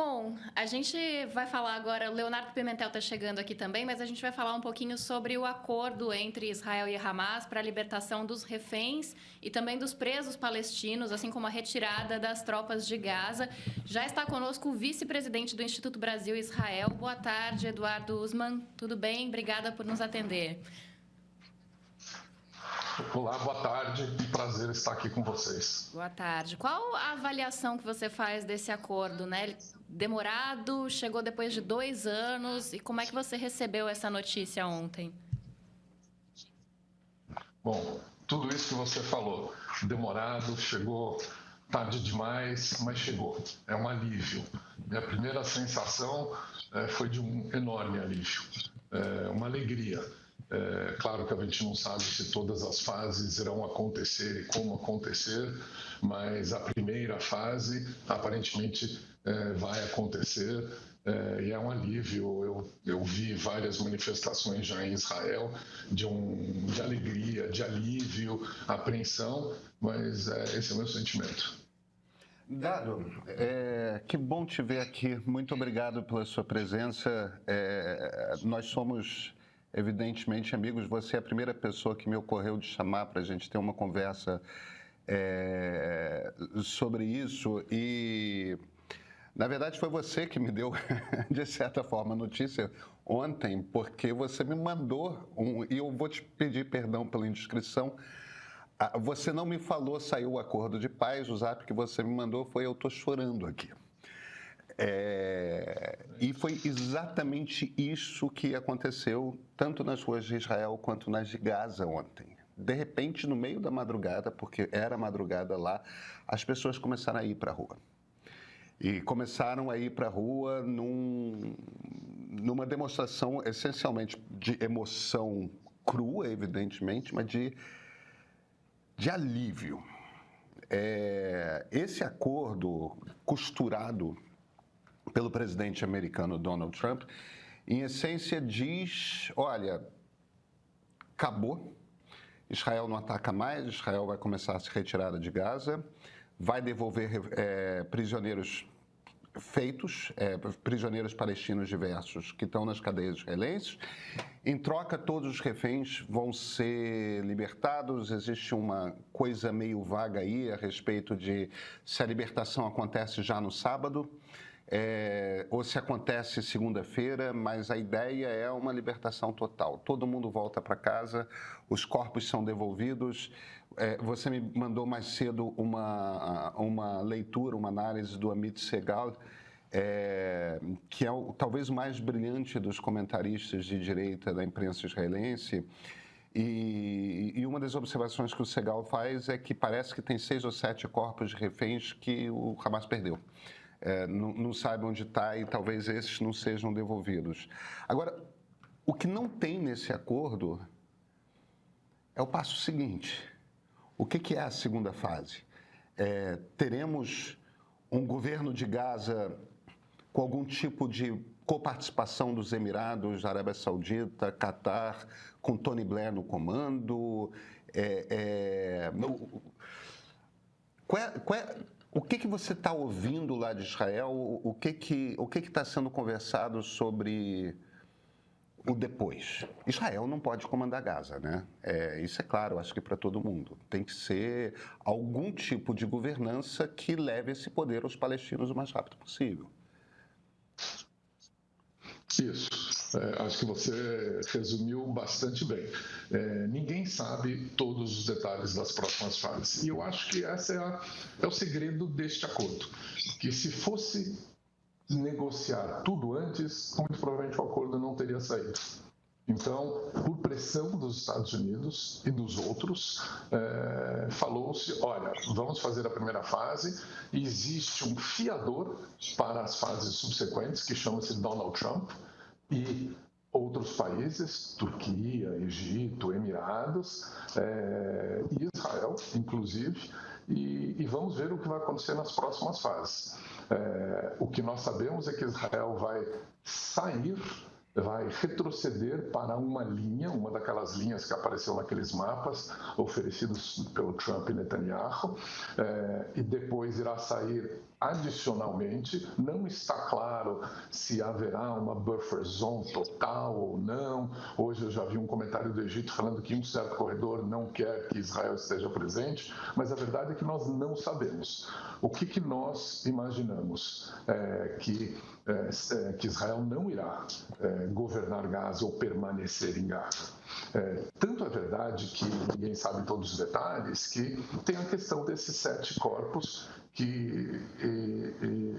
Bom, a gente vai falar agora, o Leonardo Pimentel está chegando aqui também, mas a gente vai falar um pouquinho sobre o acordo entre Israel e Hamas para a libertação dos reféns e também dos presos palestinos, assim como a retirada das tropas de Gaza. Já está conosco o vice-presidente do Instituto Brasil-Israel. Boa tarde, Eduardo Usman. Tudo bem? Obrigada por nos atender. Olá, boa tarde. Um prazer estar aqui com vocês. Boa tarde. Qual a avaliação que você faz desse acordo, né? Demorado, chegou depois de 2 anos. E como é que você recebeu essa notícia ontem? Bom, tudo isso que você falou, demorado, chegou tarde demais, mas chegou. É um alívio. Minha primeira sensação foi de um enorme alívio, uma alegria. Claro que a gente não sabe se todas as fases irão acontecer e como acontecer, mas a primeira fase aparentemente vai acontecer e é um alívio. Eu vi várias manifestações já em Israel de alegria, de alívio, apreensão, mas esse é o meu sentimento. Dado, que bom te ver aqui. Muito obrigado pela sua presença. Nós somos, evidentemente, amigos. Você é a primeira pessoa que me ocorreu de chamar para a gente ter uma conversa sobre isso. E, na verdade, foi você que me deu, de certa forma, a notícia ontem, porque você me mandou e eu vou te pedir perdão pela indiscrição. Você não me falou, saiu o acordo de paz, o zap que você me mandou foi eu estou chorando aqui. E foi exatamente isso que aconteceu, tanto nas ruas de Israel quanto nas de Gaza ontem. De repente, no meio da madrugada, porque era madrugada lá, as pessoas começaram a ir para a rua. E começaram a ir para a rua numa demonstração essencialmente de emoção crua, evidentemente, mas de alívio. Esse acordo costurado pelo presidente americano Donald Trump, em essência diz, olha, acabou, Israel não ataca mais, Israel vai começar a se retirar de Gaza, vai devolver prisioneiros feitos, prisioneiros palestinos diversos que estão nas cadeias israelenses. Em troca, todos os reféns vão ser libertados. Existe uma coisa meio vaga aí a respeito de se a libertação acontece já no sábado ou se acontece segunda-feira, mas a ideia é uma libertação total. Todo mundo volta para casa, os corpos são devolvidos. Você me mandou mais cedo uma leitura, uma análise do Amit Segal, que é talvez o mais brilhante dos comentaristas de direita da imprensa israelense. E uma das observações que o Segal faz é que parece que tem 6 ou 7 corpos de reféns que o Hamas perdeu. Não sabe onde está e talvez esses não sejam devolvidos. Agora, o que não tem nesse acordo é o passo seguinte. O que é a segunda fase? Teremos um governo de Gaza com algum tipo de coparticipação dos Emirados, Arábia Saudita, Catar, com Tony Blair no comando? O que você está ouvindo lá de Israel? O que está sendo conversado sobre o depois? Israel não pode comandar Gaza, né? Isso é claro, acho que para todo mundo. Tem que ser algum tipo de governança que leve esse poder aos palestinos o mais rápido possível. Isso. Acho que você resumiu bastante bem. Ninguém sabe todos os detalhes das próximas fases. E eu acho que esse é o segredo deste acordo. Que se fosse negociar tudo antes, muito provavelmente o acordo não teria saído. Então, por pressão dos Estados Unidos e dos outros, falou-se, olha, vamos fazer a primeira fase, e existe um fiador para as fases subsequentes, que chama-se Donald Trump, e outros países, Turquia, Egito, Emirados, e Israel, inclusive, e vamos ver o que vai acontecer nas próximas fases. O que nós sabemos é que Israel vai retroceder para uma linha, uma daquelas linhas que apareceu naqueles mapas oferecidos pelo Trump e Netanyahu, e depois irá sair Adicionalmente, não está claro se haverá uma buffer zone total ou não. Hoje eu já vi um comentário do Egito falando que um certo corredor não quer que Israel esteja presente, mas a verdade é que nós não sabemos. O que nós imaginamos? Que Israel não irá governar Gaza ou permanecer em Gaza. Tanto é verdade que ninguém sabe todos os detalhes, que tem a questão desses 7 corpos que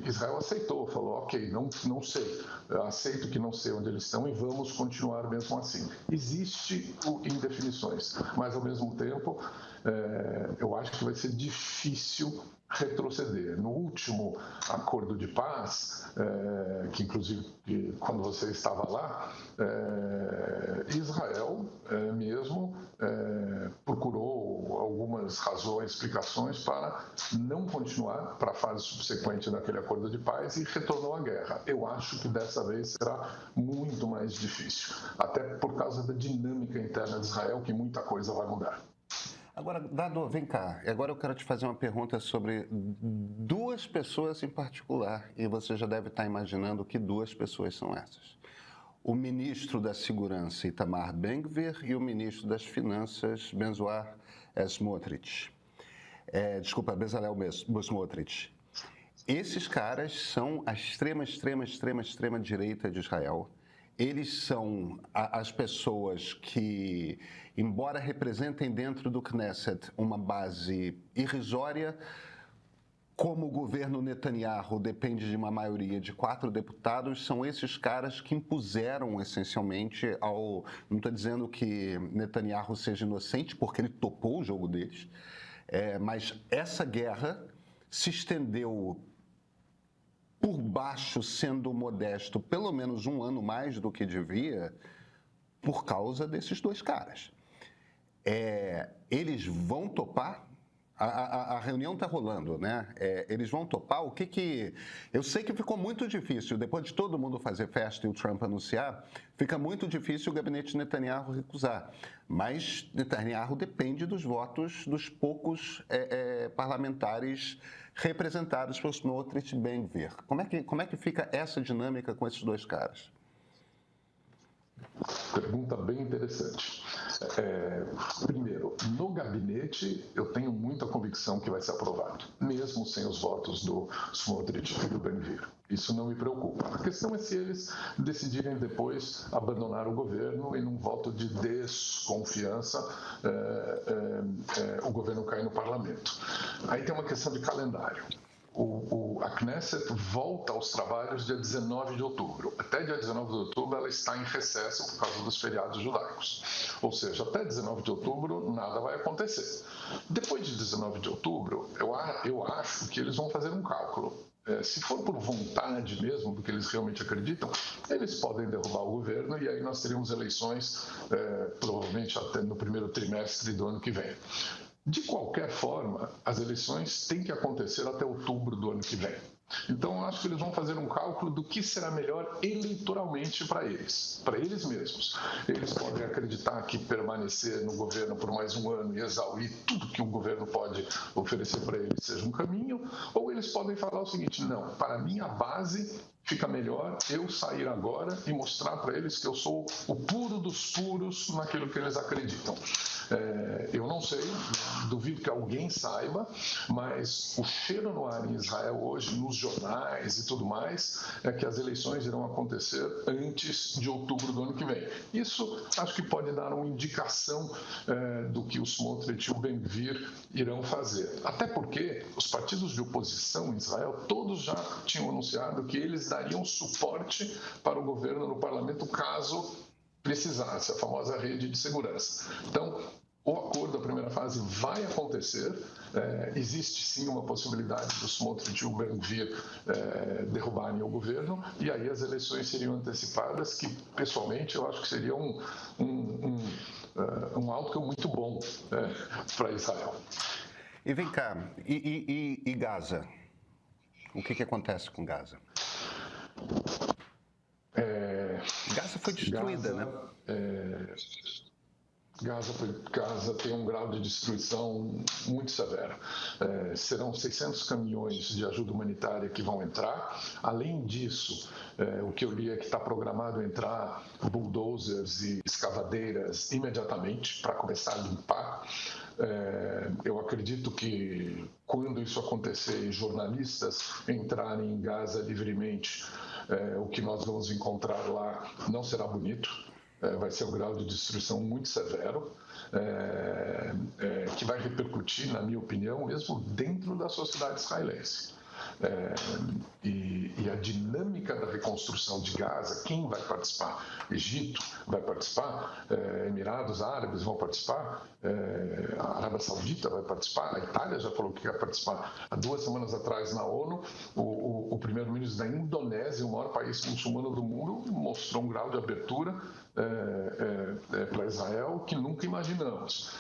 Israel aceitou, falou, ok, não sei, aceito que não sei onde eles estão e vamos continuar mesmo assim. Existe indefinições, mas ao mesmo tempo eu acho que vai ser difícil retroceder. No último acordo de paz, que inclusive quando você estava lá, Israel mesmo procurou algumas razões, explicações para não continuar para a fase subsequente daquele acordo de paz e retornou à guerra. Eu acho que dessa vez será muito mais difícil, até por causa da dinâmica interna de Israel, que muita coisa vai mudar. Agora, Dado, vem cá. Agora eu quero te fazer uma pergunta sobre 2 pessoas em particular, e você já deve estar imaginando que 2 pessoas são essas. O ministro da Segurança, Itamar Ben-Gvir, e o ministro das Finanças, Bezalel Smotrich. Bezalel Smotrich. Esses caras são a extrema direita de Israel. Eles são as pessoas que, embora representem dentro do Knesset uma base irrisória, como o governo Netanyahu depende de uma maioria de 4 deputados, são esses caras que impuseram essencialmente ao... Não estou dizendo que Netanyahu seja inocente, porque ele topou o jogo deles, mas essa guerra se estendeu por baixo, sendo modesto, pelo menos 1 ano mais do que devia, por causa desses 2 caras. Eles vão topar? A reunião está rolando, né? Eles vão topar? O que... Eu sei que ficou muito difícil, depois de todo mundo fazer festa e o Trump anunciar, fica muito difícil o gabinete Netanyahu recusar. Mas Netanyahu depende dos votos dos poucos parlamentares representados por Smotrich e Ben-Gvir. Como é que fica essa dinâmica com esses 2 caras? Pergunta bem interessante. Primeiro, no gabinete, eu tenho muita convicção que vai ser aprovado, mesmo sem os votos do Smotrich e do Ben-Gvir. Isso não me preocupa. A questão é se eles decidirem depois abandonar o governo e num voto de desconfiança o governo cair no parlamento. Aí tem uma questão de calendário. A Knesset volta aos trabalhos dia 19 de outubro. Até dia 19 de outubro ela está em recesso por causa dos feriados judaicos. Ou seja, até 19 de outubro nada vai acontecer. Depois de 19 de outubro, eu acho que eles vão fazer um cálculo. Se for por vontade mesmo, do que eles realmente acreditam, eles podem derrubar o governo e aí nós teríamos eleições provavelmente até no primeiro trimestre do ano que vem. De qualquer forma, as eleições têm que acontecer até outubro do ano que vem. Então, eu acho que eles vão fazer um cálculo do que será melhor eleitoralmente para eles mesmos. Eles podem acreditar que permanecer no governo por mais 1 ano e exaurir tudo que o governo pode oferecer para eles seja um caminho, ou eles podem falar o seguinte, não, para mim a base fica melhor eu sair agora e mostrar para eles que eu sou o puro dos puros naquilo que eles acreditam. Eu não sei, duvido que alguém saiba, mas o cheiro no ar em Israel hoje, nos jornais e tudo mais, é que as eleições irão acontecer antes de outubro do ano que vem. Isso acho que pode dar uma indicação do que o Smotrich e o Ben-Gvir irão fazer. Até porque os partidos de oposição em Israel, todos já tinham anunciado que eles dariam suporte para o governo no parlamento caso precisasse, a famosa rede de segurança. Então, o acordo da primeira fase vai acontecer. Existe sim uma possibilidade do Smotrich e o Ben-Gvir derrubarem o governo e aí as eleições seriam antecipadas, que pessoalmente eu acho que seria um outcome muito bom para Israel. E vem cá, e Gaza? O que acontece com Gaza? Gaza foi destruída, né? Gaza tem um grau de destruição muito severo. Serão 600 caminhões de ajuda humanitária que vão entrar. Além disso, o que eu li é que está programado entrar bulldozers e escavadeiras imediatamente para começar a limpar. Eu acredito que quando isso acontecer e jornalistas entrarem em Gaza livremente, o que nós vamos encontrar lá não será bonito. Vai ser um grau de destruição muito severo, que vai repercutir, na minha opinião, mesmo dentro da sociedade israelense. E a dinâmica da reconstrução de Gaza, quem vai participar? Egito vai participar, Emirados Árabes vão participar, a Arábia Saudita vai participar, a Itália já falou que quer participar. Há 2 semanas atrás, na ONU, o primeiro-ministro da Indonésia, o maior país muçulmano do mundo, mostrou um grau de abertura para Israel que nunca imaginamos.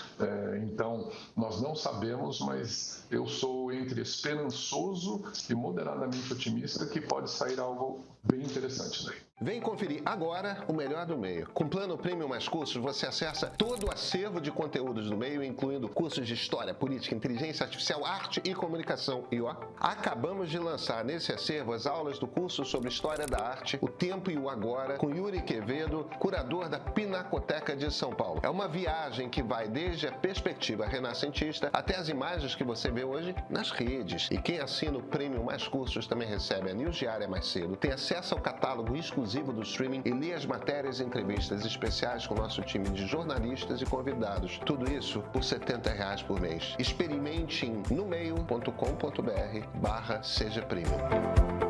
Então, nós não sabemos, mas eu sou entre esperançoso e moderadamente otimista que pode sair algo bem interessante daí. Vem conferir agora o melhor do meio. Com Plano Premium mais cursos, você acessa todo o acervo de conteúdos do meio, incluindo cursos de História, Política, Inteligência Artificial, Arte e Comunicação. E acabamos de lançar nesse acervo as aulas do curso sobre História da Arte, o Tempo e o Agora, com Yuri Quevedo, curador da Pinacoteca de São Paulo. É uma viagem que vai desde a perspectiva renascentista até as imagens que você vê hoje nas redes. E quem assina o Premium mais cursos também recebe a news diária mais cedo, tem acesso ao catálogo exclusivo do streaming e lê as matérias e entrevistas especiais com o nosso time de jornalistas e convidados. Tudo isso por R$ 70 por mês. Experimente em nomeio.com.br/seja premium.